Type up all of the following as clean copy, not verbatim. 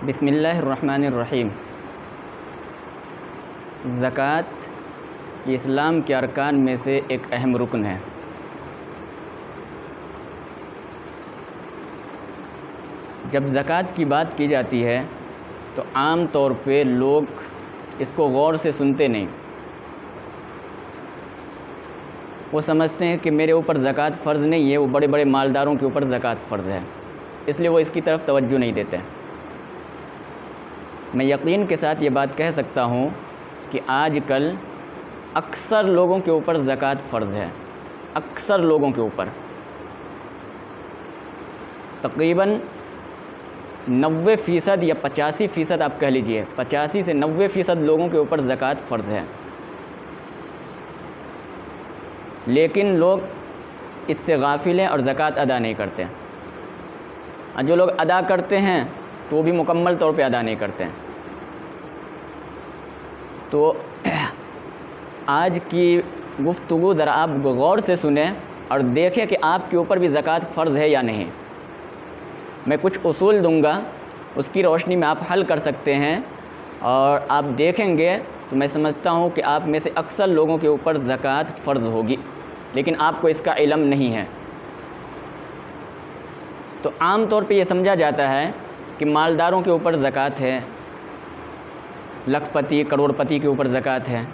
बिस्मिल्लाहिर्रहमानिर्रहीम। ज़कात इस्लाम के अरकान में से एक अहम रुकन है। जब ज़कात की बात की जाती है तो आम तौर पे लोग इसको गौर से सुनते नहीं। वो समझते हैं कि मेरे ऊपर ज़कात फ़र्ज़ नहीं है, वो बड़े बड़े मालदारों के ऊपर ज़कात फ़र्ज़ है, इसलिए वो इसकी तरफ तवज्जो नहीं देते। मैं यकीन के साथ ये बात कह सकता हूँ कि आजकल अक्सर लोगों के ऊपर ज़कात फ़र्ज़ है। अक्सर लोगों के ऊपर तकरीबन 90% या 85% आप कह लीजिए, 85 से 90% लोगों के ऊपर ज़कात फ़र्ज़ है, लेकिन लोग इससे गाफिल हैं और ज़कात अदा नहीं करते। और जो लोग अदा करते हैं तो वो भी मुकम्मल तौर पे अदा नहीं करते हैं। तो आज की गुफ्तगू ज़रा आप गौर से सुने और देखें कि आपके ऊपर भी ज़कात फ़र्ज़ है या नहीं। मैं कुछ उसूल दूंगा, उसकी रोशनी में आप हल कर सकते हैं और आप देखेंगे तो मैं समझता हूँ कि आप में से अक्सर लोगों के ऊपर ज़कात फ़र्ज़ होगी, लेकिन आपको इसका इल्म नहीं है। तो आम तौर पे ये समझा जाता है कि मालदारों के ऊपर ज़कात है, लखपति करोड़पति के ऊपर ज़कात है।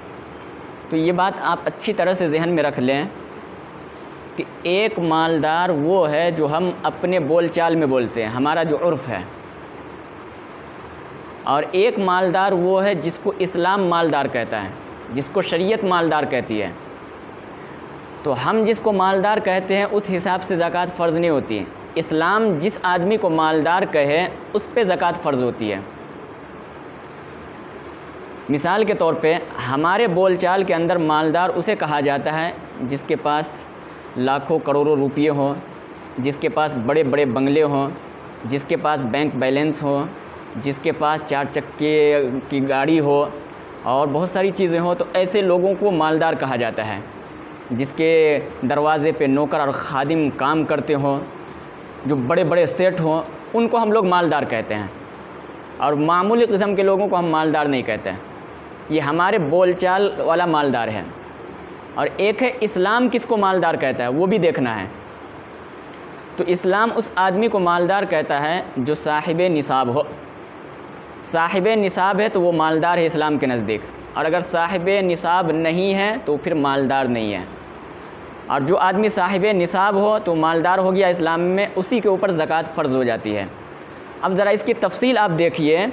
तो ये बात आप अच्छी तरह से ज़हन में रख लें कि एक मालदार वो है जो हम अपने बोलचाल में बोलते हैं, हमारा जो उर्फ़ है, और एक मालदार वो है जिसको इस्लाम मालदार कहता है, जिसको शरीयत मालदार कहती है। तो हम जिसको मालदार कहते हैं उस हिसाब से ज़कात फ़र्ज़ नहीं होती है। इस्लाम जिस आदमी को मालदार कहे उस पे ज़कात फ़र्ज़ होती है। मिसाल के तौर पे हमारे बोलचाल के अंदर मालदार उसे कहा जाता है जिसके पास लाखों करोड़ों रुपये हों, जिसके पास बड़े बड़े बंगले हों, जिसके पास बैंक बैलेंस हो, जिसके पास 4 चक्के की गाड़ी हो और बहुत सारी चीज़ें हों। तो ऐसे लोगों को मालदार कहा जाता है। जिसके दरवाज़े पे नौकर और खादिम काम करते हों, जो बड़े बड़े सेठ हों, उनको हम लोग मालदार कहते हैं। और मामूली किस्म के लोगों को हम मालदार नहीं कहते हैं। ये हमारे बोलचाल वाला मालदार है। और एक है इस्लाम किसको मालदार कहता है, वो भी देखना है। तो इस्लाम उस आदमी को मालदार कहता है जो साहिब निसाब हो। साहिब निसाब है तो वो मालदार है इस्लाम के नज़दीक, और अगर साहिब निसाब नहीं है तो फिर मालदार नहीं है। और जो आदमी साहिब निसाब हो तो मालदार हो गया इस्लाम में, उसी के ऊपर ज़कात फ़र्ज़ हो जाती है। अब ज़रा इसकी तफसील आप देखिए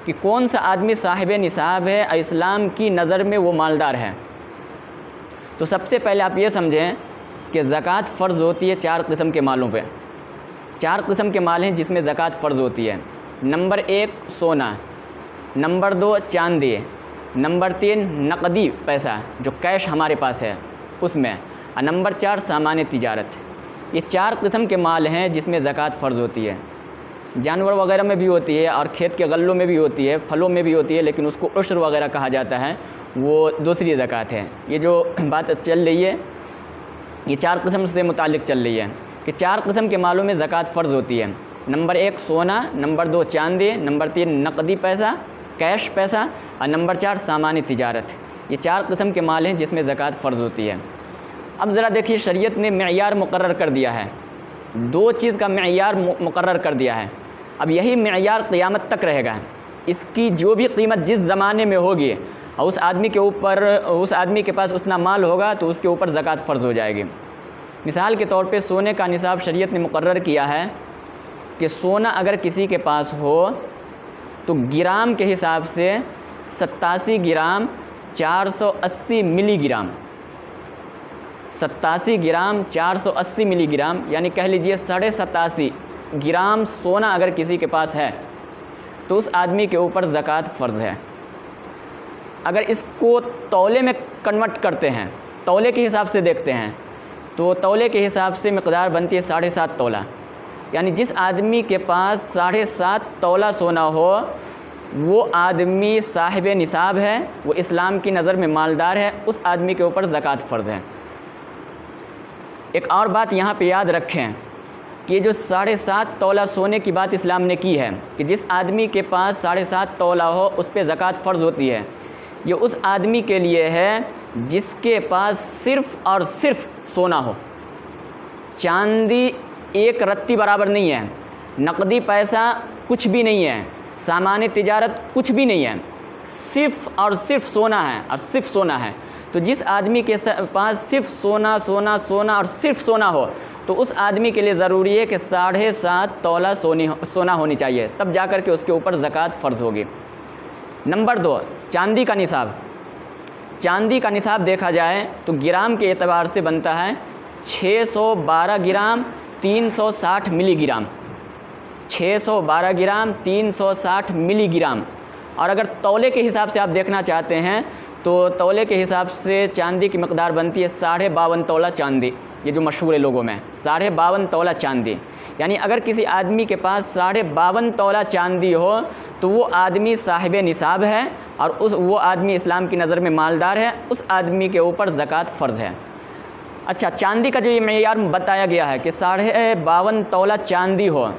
कि कौन सा आदमी साहिब निसाब है, इस्लाम की नज़र में वो मालदार है। तो सबसे पहले आप ये समझें कि ज़कात फ़र्ज़ होती है 4 किस्म के मालों पे। 4 किस्म के माल हैं जिसमें ज़कात फ़र्ज़ होती है। नंबर 1 सोना, नंबर 2 चांदी, नंबर 3 नकदी पैसा जो कैश हमारे पास है उसमें, और नंबर 4 सामान तिजारत। ये 4 किस्म के माल हैं जिसमें ज़कात फ़र्ज़ होती है। जानवर वगैरह में भी होती है और खेत के गल्लों में भी होती है, फलों में भी होती है, लेकिन उसको उश्र वगैरह कहा जाता है, वो दूसरी ज़कात है। ये जो बात चल रही है ये 4 किस्म से मुतालिक चल रही है कि 4 किस्म के मालों में ज़कात फ़र्ज़ होती है। नंबर 1 सोना, नंबर 2 चांदी, नंबर 3 नकदी पैसा कैश पैसा, और नंबर 4 सामान तिजारत। ये 4 किस्म के माल हैं जिसमें ज़कात फ़र्ज़ होती है। अब ज़रा देखिए, शरीयत ने मेयार मुकर्रर कर दिया है, 2 चीज़ का मेयार मुकर्रर कर दिया है। अब यही मेयार क़यामत तक रहेगा। इसकी जो भी कीमत जिस ज़माने में होगी और उस आदमी के ऊपर, उस आदमी के पास उतना माल होगा तो उसके ऊपर ज़कात फ़र्ज़ हो जाएगी। मिसाल के तौर पे सोने का निसाब शरीयत ने मुकर्रर किया है कि सोना अगर किसी के पास हो तो ग्राम के हिसाब से 87 ग्राम 480 मिलीग्राम, 87 ग्राम 480 मिलीग्राम, यानी कह लीजिए 87.5 ग्राम सोना अगर किसी के पास है तो उस आदमी के ऊपर ज़कात फ़र्ज़ है। अगर इसको तौले में कन्वर्ट करते हैं, तौले के हिसाब से देखते हैं, तो तौले के हिसाब से मिक़दार बनती है 7.5 तौला। यानी जिस आदमी के पास 7.5 तौला सोना हो वो आदमी साहिब निसाब है, वो इस्लाम की नज़र में मालदार है, उस आदमी के ऊपर ज़कात फ़र्ज़ है। एक और बात यहाँ पे याद रखें कि जो 7.5 तोला सोने की बात इस्लाम ने की है कि जिस आदमी के पास 7.5 तोला हो उस पर ज़कात फ़र्ज़ होती है, ये उस आदमी के लिए है जिसके पास सिर्फ़ और सिर्फ सोना हो। चांदी एक रत्ती बराबर नहीं है, नकदी पैसा कुछ भी नहीं है, सामान्य तिजारत कुछ भी नहीं है, सिर्फ़ और सिर्फ सोना है और सिर्फ सोना है। तो जिस आदमी के पास सिर्फ सोना सोना सोना और सिर्फ सोना हो तो उस आदमी के लिए ज़रूरी है कि 7.5 तोला सोना होनी चाहिए, तब जा कर के उसके ऊपर ज़कात फ़र्ज़ होगी। नंबर 2, चांदी का निसाब। चांदी का निसाब देखा जाए तो ग्राम के एतबार से बनता है 612 ग्राम 360 मिलीग्राम, 612 ग्राम 360 मिलीग्राम। और अगर तौले के हिसाब से आप देखना चाहते हैं तो तौले के हिसाब से चांदी की मकदार बनती है 52.5 तोला चांदी। ये जो मशहूर है लोगों में 52.5 तोला चांदी, यानी अगर किसी आदमी के पास 52.5 तोला चांदी हो तो वो आदमी साहिब निसाब है और वो आदमी इस्लाम की नज़र में मालदार है, उस आदमी के ऊपर ज़कात फ़र्ज़ है। अच्छा, चांदी का जो ये मेयार बताया गया है कि 52.5 तोला चांदी हो,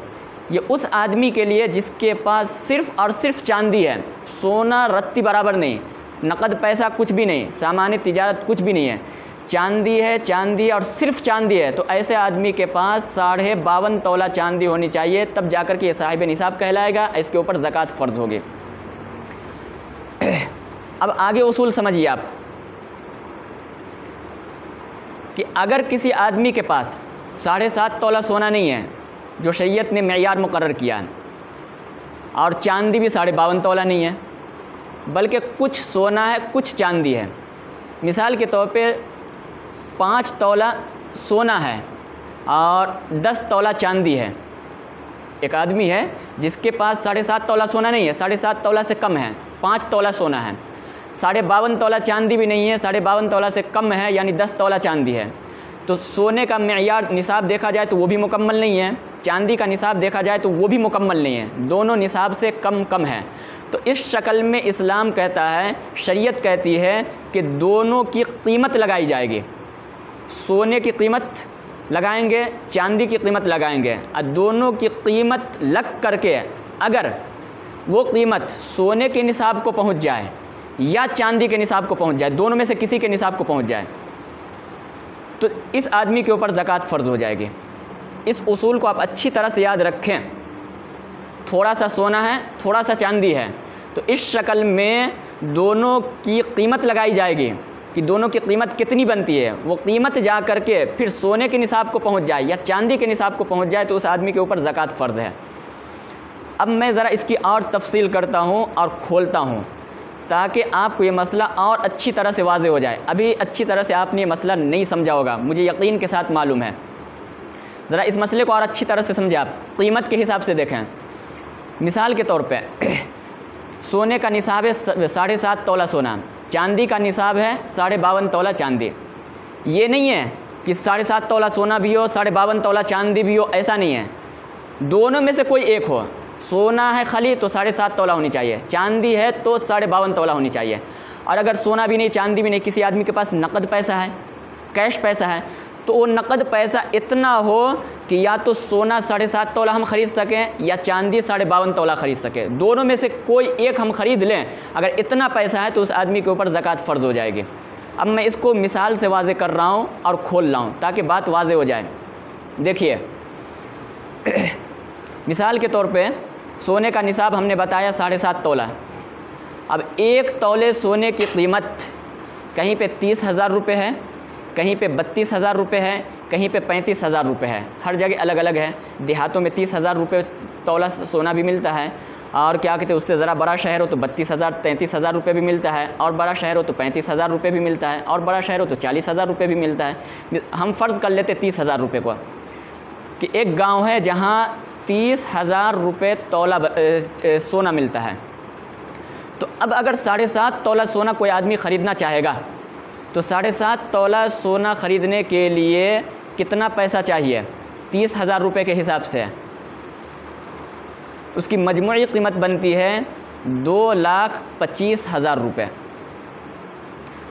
ये उस आदमी के लिए जिसके पास सिर्फ़ और सिर्फ चांदी है, सोना रत्ती बराबर नहीं, नकद पैसा कुछ भी नहीं, सामान्य तिजारत कुछ भी नहीं है, चांदी है, चांदी और सिर्फ चांदी है, तो ऐसे आदमी के पास 52.5 तोला चांदी होनी चाहिए, तब जाकर के ये साहिब निसाब कहलाएगा, इसके ऊपर ज़कात फ़र्ज़ होगी। अब आगे उसूल समझिए आप कि अगर किसी आदमी के पास 7.5 तोला सोना नहीं है जो शरीयत ने मेयार मुकर्रर किया है, और चांदी भी 52.5 तोला नहीं है, बल्कि कुछ सोना है कुछ चांदी है। मिसाल के तौर पे 5 तोला सोना है और 10 तोला चांदी है। एक आदमी है जिसके पास 7.5 तोला सोना नहीं है, 7.5 तोला से कम है, 5 तोला सोना है, 52.5 तोला चांदी भी नहीं है, 52.5 तोला से कम है, यानी 10 तोला चांदी है। तो सोने का मेयार निसाब देखा जाए तो वो भी मुकम्मल नहीं है, चांदी का निसाब देखा जाए तो वो भी मुकम्मल नहीं है, दोनों निसाब से कम कम है। तो इस शक्ल में इस्लाम कहता है, शरीयत कहती है कि दोनों की कीमत लगाई जाएगी, सोने की कीमत लगाएंगे, चांदी की कीमत लगाएंगे, और दोनों की कीमत लग करके अगर वो कीमत सोने के निसाब को पहुंच जाए या चांदी के निसाब को पहुंच जाए, दोनों में से किसी के निसाब को पहुंच जाए, तो इस आदमी के ऊपर ज़कात फ़र्ज़ हो जाएगी। इस उसूल को आप अच्छी तरह से याद रखें। थोड़ा सा सोना है, थोड़ा सा चांदी है, तो इस शक्ल में दोनों की कीमत लगाई जाएगी कि दोनों की कीमत कितनी बनती है। वो कीमत जा कर के फिर सोने के निसाब को पहुंच जाए या चांदी के निसाब को पहुंच जाए तो उस आदमी के ऊपर ज़कात फ़र्ज़ है। अब मैं ज़रा इसकी और तफसील करता हूँ और खोलता हूँ ताकि आपको ये मसला और अच्छी तरह से वाज़े हो जाए। अभी अच्छी तरह से आपने ये मसला नहीं समझा होगा, मुझे यकीन के साथ मालूम है। ज़रा इस मसले को और अच्छी तरह से समझे आप, कीमत के हिसाब से देखें। मिसाल के तौर पे सोने का निसाब है 7.5 तोला सोना, चांदी का निसाब है 52.5 तोला चांदी। ये नहीं है कि 7.5 तोला सोना भी हो 52.5 तोला चांदी भी हो, ऐसा नहीं है, दोनों में से कोई एक हो। सोना है खाली तो 7.5 तोला होनी चाहिए, चांदी है तो 52.5 तोला होनी चाहिए। और अगर सोना भी नहीं चांदी भी नहीं, किसी आदमी के पास नकद पैसा है, कैश पैसा है, तो वो नकद पैसा इतना हो कि या तो सोना 7.5 तोला हम ख़रीद सकें या चांदी 52.5 तोला ख़रीद सकें, दोनों में से कोई एक हम ख़रीद लें। अगर इतना पैसा है तो उस आदमी के ऊपर ज़कात फ़र्ज़ हो जाएगी। अब मैं इसको मिसाल से वाज़े कर रहा हूँ और खोल रहा हूँ ताकि बात वाज़े हो जाए। देखिए मिसाल के तौर पे सोने का निसाब हमने बताया 7.5 तोला। अब 1 तोले सोने की कीमत कहीं पे 30,000 रुपये है, कहीं पे 32,000 रुपये है, कहीं पे 35,000 रुपये है, हर जगह अलग अलग है। देहातों में 30,000 रुपये तोला सोना भी मिलता है, और क्या कहते हैं उससे ज़रा बड़ा शहर हो तो 32,000 33,000 रुपये भी मिलता है, और बड़ा शहर हो तो 35,000 रुपये भी मिलता है, और बड़ा शहर हो तो 40,000 रुपये भी मिलता है। हम फ़र्ज़ कर लेते 30,000 रुपये को कि एक गाँव है जहाँ 30,000 रुपये तोला सोना मिलता है। तो अब अगर 7.5 तोला सोना कोई आदमी ख़रीदना चाहेगा तो 7.5 तोला सोना ख़रीदने के लिए कितना पैसा चाहिए? 30,000 रुपये के हिसाब से उसकी मजमूई कीमत बनती है 2,25,000 रुपये।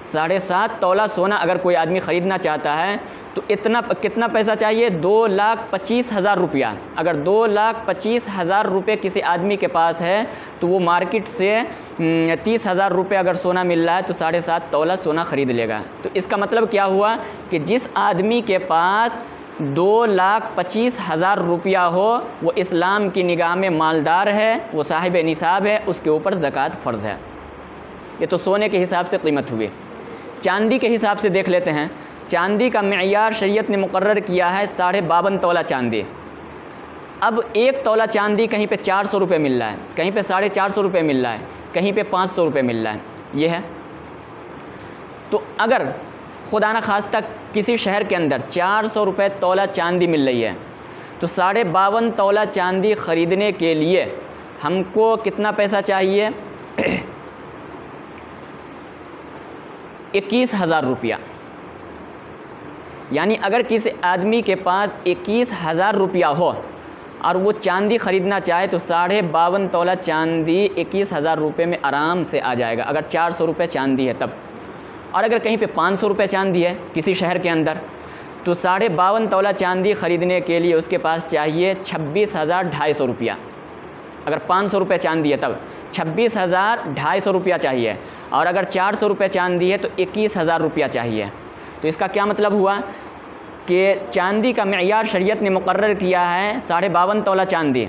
7.5 तोला सोना अगर कोई आदमी ख़रीदना चाहता है तो कितना पैसा चाहिए? 2,25,000 रुपया। अगर 2,25,000 रुपये किसी आदमी के पास है तो वो मार्केट से 30,000 रुपये अगर सोना मिल रहा है तो 7.5 तोला सोना ख़रीद लेगा। तो इसका मतलब क्या हुआ कि जिस आदमी के पास 2,25,000 रुपया हो वो इस्लाम की निगाह में मालदार है, वो साहिब निसाब है, उसके ऊपर ज़कात फ़र्ज़ है। ये तो सोने के हिसाब से कीमत हुई। चांदी के हिसाब से देख लेते हैं। चांदी का मेयार शरीयत ने मुकर्रर किया है 52.5 तोला चांदी। अब 1 तोला चांदी कहीं पे 400 रुपये मिल रहा है, कहीं पे 450 रुपये मिल रहा है, कहीं पे 500 रुपये मिल रहा है। ये है तो अगर खुदा न खास्ता किसी शहर के अंदर 400 रुपये तोला चांदी मिल रही है तो 52.5 तोला चांदी ख़रीदने के लिए हमको कितना पैसा चाहिए? 21,000 रुपया। यानी अगर किसी आदमी के पास 21,000 रुपया हो और वो चांदी ख़रीदना चाहे तो 52.5 तोला चांदी 21,000 रुपये में आराम से आ जाएगा, अगर 400 रुपये चांदी है तब। और अगर कहीं पे 500 रुपये चांदी है किसी शहर के अंदर तो 52.5 तोला चांदी ख़रीदने के लिए उसके पास चाहिए 26,250 रुपया। अगर 500 रुपये चांदी है तब 26,250 रुपया चाहिए, और अगर 400 रुपये चांदी है तो 21,000 रुपया चाहिए। तो इसका क्या मतलब हुआ कि चांदी का मेयार शरीयत ने मुकर्रर किया है 52.5 तोला चांदी,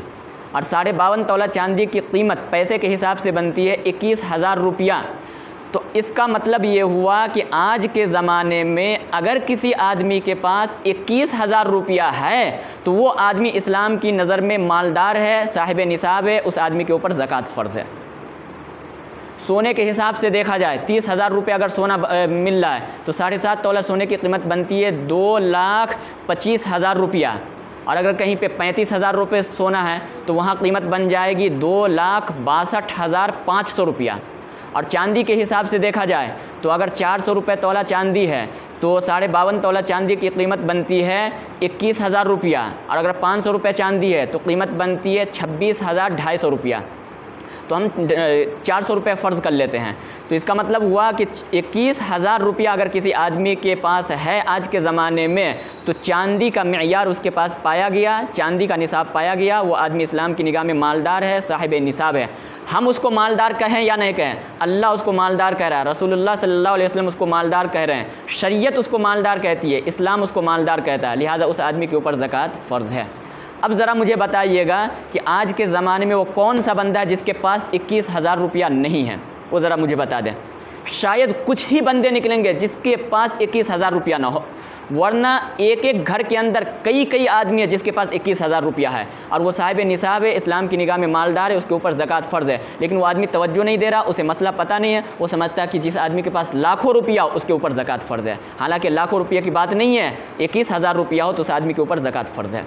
और 52.5 तोला चांदी की कीमत पैसे के हिसाब से बनती है 21,000 रुपया। तो इसका मतलब ये हुआ कि आज के ज़माने में अगर किसी आदमी के पास 21,000 रुपया है तो वो आदमी इस्लाम की नज़र में मालदार है, साहिब निसाब है, उस आदमी के ऊपर ज़कात फ़र्ज़ है। सोने के हिसाब से देखा जाए 30,000 रुपये अगर सोना मिल रहा है तो 7.5 तोला सोने की कीमत बनती है 2,25,000 रुपया, और अगर कहीं पे 35,000 रुपये सोना है तो वहाँ कीमत बन जाएगी 2,62,500 रुपया। और चांदी के हिसाब से देखा जाए तो अगर 400 रुपये तोला चांदी है तो 52.5 तोला चांदी की कीमत बनती है 21,000 रुपया, और अगर 500 रुपये चांदी है तो कीमत बनती है 26,250 रुपया। तो हम 400 रुपये फ़र्ज़ कर लेते हैं। तो इसका मतलब हुआ कि 21,000 रुपया अगर किसी आदमी के पास है आज के ज़माने में तो चांदी का मेयार उसके पास पाया गया, चांदी का निसाब पाया गया, वो आदमी इस्लाम की निगाह में मालदार है, साहिब निसाब है। हम उसको मालदार कहें या नहीं कहें, अल्लाह उसको मालदार कह रहा है, रसूलुल्लाह सल्लल्लाहु अलैहि वसल्लम उसको मालदार कह रहे हैं, शरीयत उसको मालदार कहती है, इस्लाम उसको मालदार कहता है, लिहाजा उस आदमी के ऊपर ज़कात फ़र्ज़ है। अब ज़रा मुझे बताइएगा कि आज के ज़माने में वो कौन सा बंदा है जिसके पास 21,000 रुपया नहीं है, वो ज़रा मुझे बता दें। शायद कुछ ही बंदे निकलेंगे जिसके पास 21,000 रुपया ना हो, वरना एक एक घर के अंदर कई कई आदमी है जिसके पास 21,000 रुपया है और वो साहिब निसाब है, इस्लाम की निगाह में मालदार है, उसके ऊपर ज़कात फ़र्ज़ है। लेकिन वो आदमी तवज्जो नहीं दे रहा, उसे मसला पता नहीं है, वो समझता है कि जिस आदमी के पास लाखों रुपया हो उसके ऊपर ज़कात फ़र्ज़ है। हालाँकि लाखों रुपये की बात नहीं है, 21,000 रुपया हो तो उस आदमी के ऊपर ज़कात फ़र्ज़ है।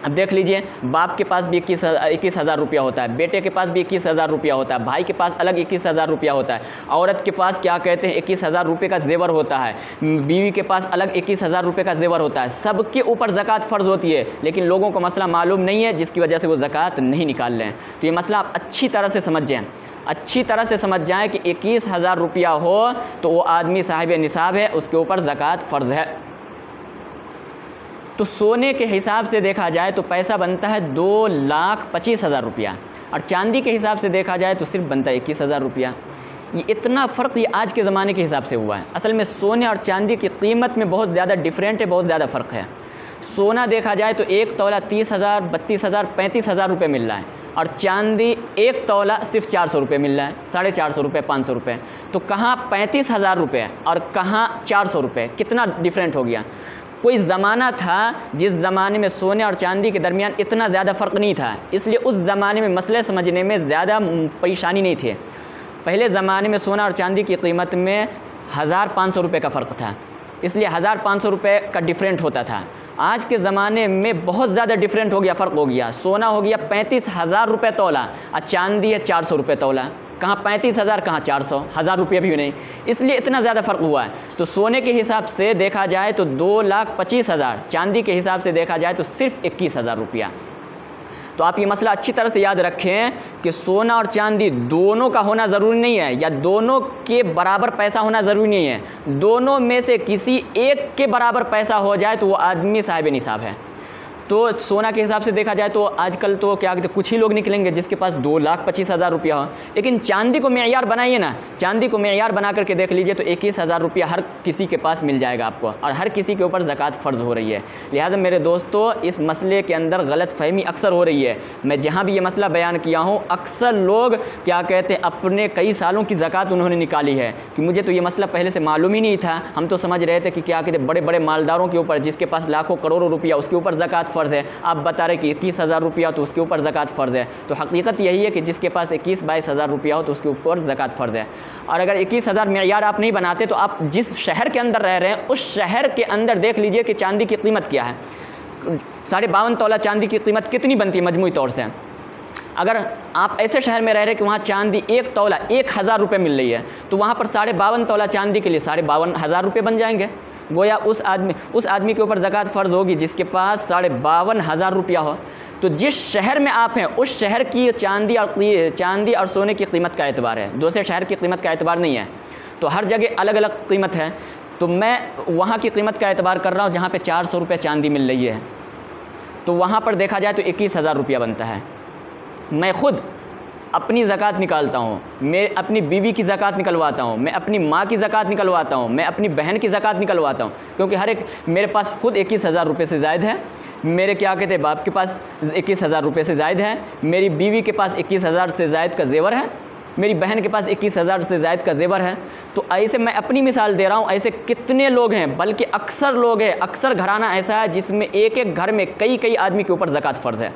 अब देख लीजिए, बाप के पास भी 21,000 रुपया होता है, बेटे के पास भी 21,000 रुपया होता है, भाई के पास अलग 21,000 रुपया होता है, औरत के पास क्या कहते हैं 21,000 रुपये का जेवर होता है, बीवी के पास अलग 21,000 रुपये का जेवर होता है। सबके ऊपर ज़कात फ़र्ज़ होती है, लेकिन लोगों को मसला मालूम नहीं है जिसकी वजह से वो ज़कात नहीं निकाल रहे हैं। तो ये मसला आप अच्छी तरह से समझ जाएँ, अच्छी तरह से समझ जाएँ कि 21,000 रुपया हो तो वो आदमी साहिब निसाब है, उसके ऊपर ज़कात फ़र्ज़ है। तो सोने के हिसाब से देखा जाए तो पैसा बनता है 2,25,000 रुपया, और चांदी के हिसाब से देखा जाए तो सिर्फ बनता है 21,000 रुपया। ये इतना फ़र्क ये आज के ज़माने के हिसाब से हुआ है। असल में सोने और चांदी की कीमत में बहुत ज़्यादा डिफरेंट है, बहुत ज़्यादा फ़र्क है। सोना देखा जाए तो 1 तोला 30,000, 32,000, 35,000 रुपये मिल रहा है, और चांदी 1 तोला सिर्फ 400 रुपये मिल रहा है, 450 रुपये, 500 रुपये। तो कहाँ 35,000 रुपये और कहाँ 400 रुपये, कितना डिफरेंट हो गया। कोई ज़माना था जिस ज़माने में सोने और चांदी के दरमियान इतना ज़्यादा फ़र्क नहीं था, इसलिए उस ज़माने में मसले समझने में ज़्यादा परेशानी नहीं थी। पहले ज़माने में सोना और चांदी की कीमत में 1,500 रुपये का फ़र्क था, इसलिए 1,500 रुपये का डिफरेंट होता था। आज के ज़माने में बहुत ज़्यादा डिफरेंट हो गया, फ़र्क हो गया। सोना हो गया 35,000 रुपये तोला और चांदी है 400 रुपये तोला। कहाँ 35,000, कहाँ 400, 1,000 रुपये भी नहीं, इसलिए इतना ज़्यादा फ़र्क हुआ है। तो सोने के हिसाब से देखा जाए तो 2,25,000, चांदी के हिसाब से देखा जाए तो सिर्फ 21,000 रुपया। तो आप ये मसला अच्छी तरह से याद रखें कि सोना और चांदी दोनों का होना ज़रूरी नहीं है, या दोनों के बराबर पैसा होना ज़रूरी नहीं है। दोनों में से किसी एक के बराबर पैसा हो जाए तो वो आदमी साहिब निसाब है। तो सोना के हिसाब से देखा जाए तो आजकल तो क्या कहते हैं, कुछ ही लोग निकलेंगे जिसके पास 2,25,000 रुपया हो। लेकिन चांदी को मेयार बनाइए ना, चांदी को मेयार बना करके देख लीजिए तो 21,000 रुपया हर किसी के पास मिल जाएगा आपको, और हर किसी के ऊपर ज़कात फ़र्ज़ हो रही है। लिहाजा मेरे दोस्तों, इस मसले के अंदर गलत फहमी अक्सर हो रही है। मैं जहाँ भी ये मसला बयान किया हूँ, अक्सर लोग क्या कहते हैं, अपने कई सालों की ज़कात उन्होंने निकाली है कि मुझे तो ये मसला पहले से मालूम ही नहीं था। हम तो समझ रहे थे कि क्या कहते हैं, बड़े बड़े मालदारों के ऊपर, जिसके पास लाखों करोड़ों रुपया, उसके ऊपर ज़कात फ़र्ज़ है। आप बता रहे कि 21,000 रुपया तो उसके ऊपर ज़कात फ़र्ज़ है। तो हकीकत यही है कि जिसके पास 21-22,000 रुपया हो तो उसके ऊपर ज़कात फ़र्ज़ है। और अगर 21,000 मेयार आप नहीं बनाते तो आप जिस शहर के अंदर रह रहे हैं उस शहर के अंदर देख लीजिए कि चांदी की कीमत क्या है। 52.5 तोला चांदी की कीमत कितनी बनती है मजमूई तौर से? अगर आप ऐसे शहर में रह रहे कि वहाँ चांदी 1 तोला 1,000 रुपये मिल रही है, तो वहाँ पर 52.5 तोला चांदी के लिए 52,500 रुपये बन जाएंगे। गोया उस आदमी के ऊपर ज़कात फ़र्ज़ होगी जिसके पास 52,500 रुपया हो। तो जिस शहर में आप हैं उस शहर की चांदी और सोने की कीमत का एतबार है, दूसरे शहर की कीमत का एतबार नहीं है। तो हर जगह अलग अलग कीमत है। तो मैं वहाँ की कीमत का एतबार कर रहा हूँ जहाँ पे 400 रुपये चांदी मिल रही है, तो वहाँ पर देखा जाए तो 21,000 रुपया बनता है। मैं खुद अपनी ज़कात निकालता हूँ, मैं अपनी बीवी की ज़कात निकलवाता हूँ, मैं अपनी माँ की ज़कात निकलवाता हूँ, मैं अपनी बहन की ज़कात निकलवाता हूँ, क्योंकि हर एक मेरे पास खुद 21,000 रुपये से ज़ायद है, मेरे क्या कहते हैं बाप के पास 21,000 रुपये से ज़ायद है, मेरी बीवी के पास 21,000 से ज़ायद का जेवर है, मेरी बहन के पास 21,000 से ज़ायद का जेवर है। तो ऐसे मैं अपनी मिसाल दे रहा हूँ, ऐसे कितने लोग हैं, बल्कि अक्सर लोग हैं, अक्सर घराना ऐसा है जिसमें एक एक घर में कई कई आदमी के ऊपर ज़कात फ़र्ज़ है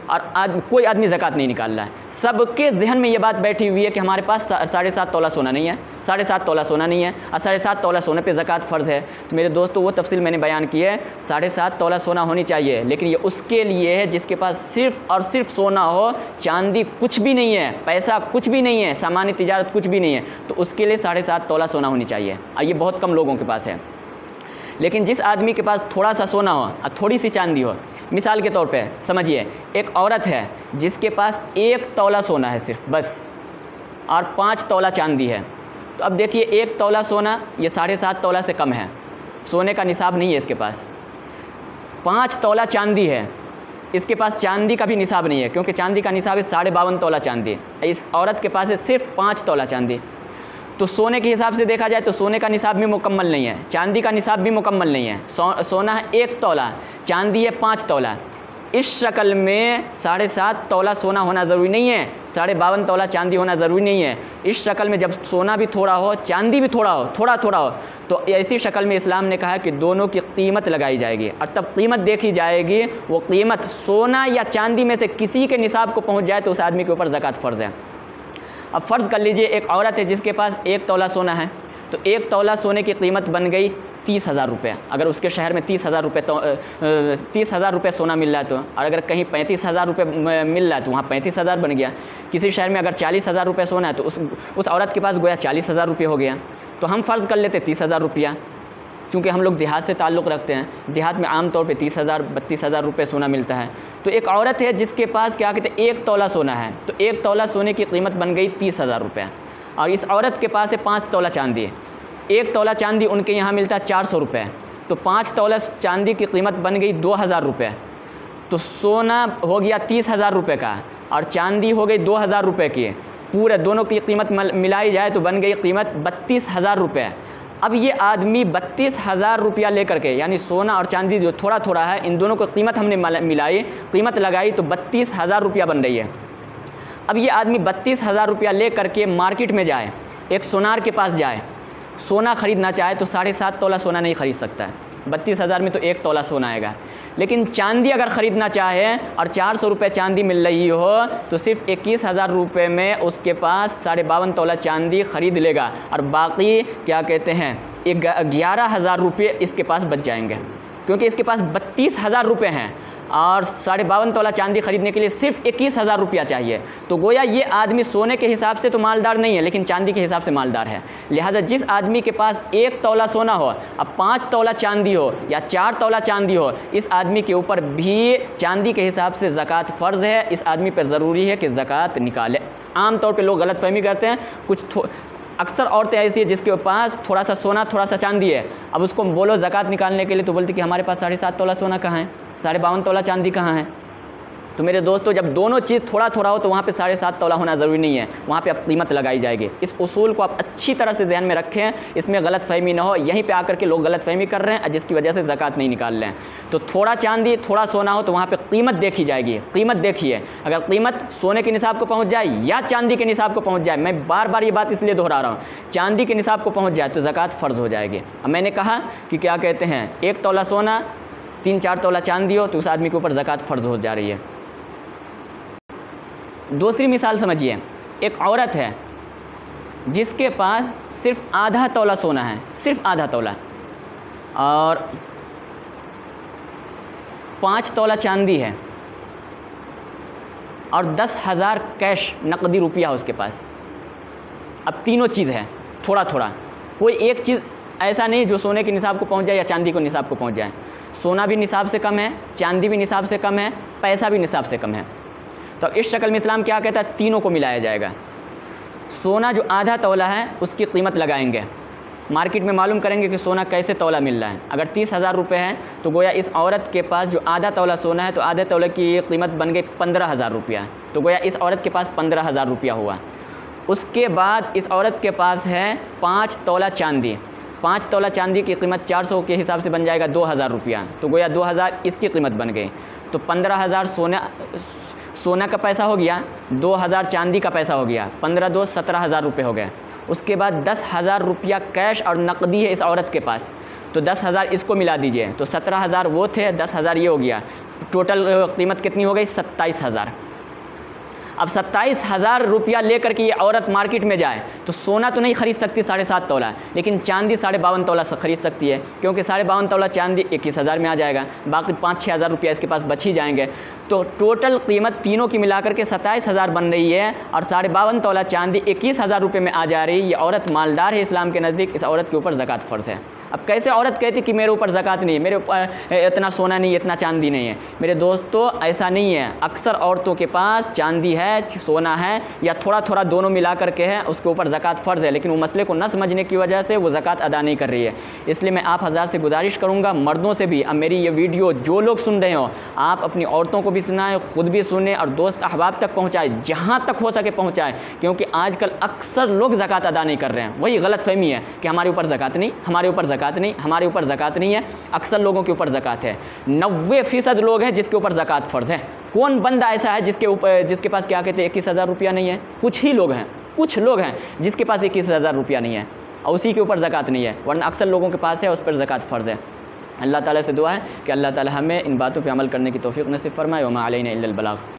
और कोई आदमी ज़कात नहीं निकाल रहा है। सबके जहन में ये बात बैठी हुई है कि हमारे पास 7.5 तोला सोना नहीं है, 7.5 तोला सोना नहीं है और 7.5 तोला सोने पे ज़कात फ़र्ज़ है। तो मेरे दोस्तों, वो तफसील मैंने बयान की है। 7.5 तोला सोना होनी चाहिए, लेकिन ये उसके लिए है जिसके पास सिर्फ़ और सिर्फ सोना हो, चांदी कुछ भी नहीं है, पैसा कुछ भी नहीं है, सामान्य तिजारत कुछ भी नहीं है, तो उसके लिए 7.5 तोला सोना होनी चाहिए। और ये बहुत कम लोगों के पास है। लेकिन जिस आदमी के पास थोड़ा सा सोना हो और थोड़ी सी चांदी हो, मिसाल के तौर पे समझिए, एक औरत है जिसके पास 1 तोला सोना है सिर्फ बस, और 5 तोला चांदी है। तो अब देखिए, 1 तोला सोना ये 7.5 तोला से कम है, सोने का निसाब नहीं है इसके पास। 5 तोला चांदी है, इसके पास चांदी का भी निसाब नहीं है, क्योंकि चांदी का निसाब है 52.5 तोला चांदी। इस औरत के पास है सिर्फ 5 तोला चांदी। तो सोने के हिसाब से देखा जाए तो सोने का निसाब भी मुकम्मल नहीं है, चांदी का निसाब भी मुकम्मल नहीं है। सोना है 1 तोला, चांदी है 5 तोला। इस शक्ल में 7.5 तोला सोना होना ज़रूरी नहीं है, 52.5 तोला चांदी होना ज़रूरी नहीं है। इस शक्ल में जब सोना भी थोड़ा हो, चांदी भी थोड़ा हो, थोड़ा थोड़ा हो, तो ऐसी शक्ल में इस्लाम ने कहा है कि दोनों की कीमत लगाई जाएगी और तब कीमत देखी जाएगी। वो कीमत सोना या चांदी में से किसी के निसाब को पहुँच जाए तो उस आदमी के ऊपर ज़कात फ़र्ज़ है। अब फ़र्ज़ कर लीजिए, एक औरत है जिसके पास 1 तोला सोना है, तो 1 तोला सोने की कीमत बन गई 30,000 रुपये। अगर उसके शहर में 30,000 रुपये सोना मिल रहा है तो, और अगर कहीं 35,000 रुपये मिल रहा है तो वहाँ 35,000 बन गया। किसी शहर में अगर 40,000 रुपये सोना है तो उस औरत के पास गोया 40,000 रुपये हो गया। तो हम फ़र्ज़ कर लेते 30,000 रुपया, चूँकि हम लोग देहात से ताल्लुक़ रखते हैं, देहात में आम तौर पे 30,000 32,000 रुपये सोना मिलता है। तो एक औरत है जिसके पास क्या कहते हैं 1 तोला सोना है, तो 1 तोला सोने की कीमत बन गई 30,000 रुपये। और इस औरत के पास है 5 तोला चांदी। 1 तोला चांदी उनके यहाँ मिलता है 400 रुपये, तो 5 तोला चांदी की कीमत बन गई 2,000 रुपये। तो सोना हो गया 30,000 रुपये का और चांदी हो गई 2,000 रुपये की। पूरे दोनों की कीमत मिलाई जाए तो बन गई कीमत 32,000 रुपये। अब ये आदमी 32,000 रुपया लेकर के, यानी सोना और चांदी जो थोड़ा थोड़ा है, इन दोनों को कीमत हमने मिलाई, कीमत लगाई तो 32,000 रुपया बन रही है। अब ये आदमी 32,000 रुपया ले करके मार्केट में जाए, एक सोनार के पास जाए, सोना ख़रीदना चाहे तो 7.5 तोला सोना नहीं ख़रीद सकता है। 32,000 में तो 1 तोला सोना आएगा। लेकिन चांदी अगर ख़रीदना चाहे और 400 रुपये चांदी मिल रही हो तो सिर्फ 21,000 रुपये में उसके पास 52.5 तोला चांदी ख़रीद लेगा और बाकी क्या कहते हैं 11,000 रुपये इसके पास बच जाएंगे। क्योंकि इसके पास 32,000 रुपये हैं और 52.5 तोला चांदी खरीदने के लिए सिर्फ 21,000 रुपया चाहिए। तो गोया ये आदमी सोने के हिसाब से तो मालदार नहीं है, लेकिन चांदी के हिसाब से मालदार है। लिहाजा जिस आदमी के पास 1 तोला सोना हो, अब 5 तोला चांदी हो या 4 तोला चांदी हो, इस आदमी के ऊपर भी चांदी के हिसाब से ज़कात फ़र्ज़ है। इस आदमी पर ज़रूरी है कि ज़कात निकाले। आम तौर पे लोग गलतफहमी करते हैं, अक्सर औरतें ऐसी है जिसके पास थोड़ा सा सोना थोड़ा सा चांदी है, अब उसको बोलो ज़कात निकालने के लिए तो बोलती कि हमारे पास 7.5 तोला सोना कहाँ है, 52.5 तोला चांदी कहाँ है। तो मेरे दोस्तों, जब दोनों चीज़ थोड़ा थोड़ा हो तो वहाँ पे 7.5 तोला होना ज़रूरी नहीं है, वहाँ पे अब कीमत लगाई जाएगी। इस उसूल को आप अच्छी तरह से ज़हन में रखें, इसमें गलतफहमी ना हो। यहीं पे आकर के लोग गलतफहमी कर रहे हैं जिसकी वजह से ज़कात नहीं निकाल रहे हैं। तो थोड़ा चांदी थोड़ा सोना हो तो वहाँ पे कीमत देखी जाएगी। कीमत देखिए, अगर कीमत सोने के निसाब को पहुँच जाए या चांदी के निसाब को पहुँच जाए, मैं बार बार ये बात इसलिए दोहरा रहा हूँ, चांदी के निसाब को पहुँच जाए तो ज़कात फ़र्ज़ हो जाएगी। अब मैंने कहा कि क्या कहते हैं, 1 तोला सोना 3-4 तोला चांदी हो तो उस आदमी के ऊपर ज़कात फ़र्ज़ हो जा रही है। दूसरी मिसाल समझिए, एक औरत है जिसके पास सिर्फ आधा तोला सोना है, सिर्फ आधा तोला, और 5 तोला चांदी है और 10,000 कैश नकदी रुपया है उसके पास। अब तीनों चीज़ है थोड़ा थोड़ा, कोई एक चीज़ ऐसा नहीं जो सोने के निसाब को पहुंच जाए या चांदी को निसाब को पहुंच जाए। सोना भी निसाब से कम है, चांदी भी निसाब से कम है, पैसा भी निसाब से कम है। तो इस शक्ल में इस्लाम क्या कहता है, तीनों को मिलाया जाएगा। सोना जो आधा तोला है उसकी कीमत लगाएंगे, मार्केट में मालूम करेंगे कि सोना कैसे तोला मिल रहा है। अगर 30,000 रुपये है तो गोया इस औरत के पास जो आधा तोला सोना है तो आधे तोले की ये कीमत बन गई 15,000 रुपया। तो गोया इस औरत के पास 15,000 रुपया हुआ। उसके बाद इस औरत के पास है 5 तोला चांदी। 5 तोला चांदी की कीमत 400 के हिसाब से बन जाएगा 2,000 रुपया। तो गोया 2,000 इसकी कीमत बन गई। तो 15,000 सोना का पैसा हो गया, 2,000 चांदी का पैसा हो गया, 15-2 17,000 रुपये हो गए। उसके बाद 10,000 रुपया कैश और नकदी है इस औरत के पास, तो 10,000 इसको मिला दीजिए, तो 17,000 वो थे, 10,000 ये हो गया। टोटल कीमत कितनी हो गई, 27,000। अब 27,000 रुपया लेकर के ये औरत मार्केट में जाए तो सोना तो नहीं खरीद सकती 7.5 तोला, लेकिन चांदी 52.5 तोला खरीद सकती है, क्योंकि 52.5 तोला चांदी 21,000 में आ जाएगा, बाकी 5-6 हज़ार रुपया इसके पास बच ही जाएंगे। तो टोटल कीमत तीनों की मिलाकर के 27,000 बन रही है और 52.5 तोला चांदी 21,000 रुपये में आ जा रही है। ये औरत मालदार है इस्लाम के नज़दीक, इस औरत के ऊपर ज़कात फ़र्ज़ है। अब कैसे औरत कहती कि मेरे ऊपर ज़कात नहीं है, मेरे ऊपर इतना सोना नहीं है, इतना चांदी नहीं है। मेरे दोस्तों, ऐसा नहीं है। अक्सर औरतों के पास चांदी है, सोना है, या थोड़ा थोड़ा दोनों मिला करके है, उसके ऊपर ज़कात फ़र्ज़ है, लेकिन वो मसले को न समझने की वजह से वो ज़कात अदा नहीं कर रही है। इसलिए मैं आप हज़रात से गुजारिश करूँगा, मर्दों से भी, अब मेरी ये वीडियो जो लोग सुन रहे हो, आप अपनी औरतों को भी सुनाएं, ख़ुद भी सुने और दोस्त अहबाब तक पहुँचाएँ, जहाँ तक हो सके पहुँचाएँ, क्योंकि आजकल अक्सर लोग ज़कात अदा नहीं कर रहे हैं। वही गलतफ़हमी है कि हमारे ऊपर ज़कात नहीं, हमारे ऊपर ज़कात नहीं, हमारे ऊपर ज़कात नहीं है। अक्सर लोगों के ऊपर ज़कात है। 90% लोग हैं जिसके ऊपर ज़कात फ़र्ज़ है। कौन बंदा ऐसा है जिसके पास क्या कहते हैं 21,000 रुपया नहीं है? कुछ ही लोग हैं, कुछ लोग हैं जिसके पास 21,000 रुपया नहीं है और उसी के ऊपर ज़कात नहीं है, वरना अक्सर लोगों के पास है, उस पर ज़कात फ़र्ज़ है। अल्लाह ताला से दुआ है कि अल्लाह ताला हमें इन बातों पर अमल करने की तौफ़ीक़ नसीब फ़रमाए। वमा अलैना इल्लल बलाग़।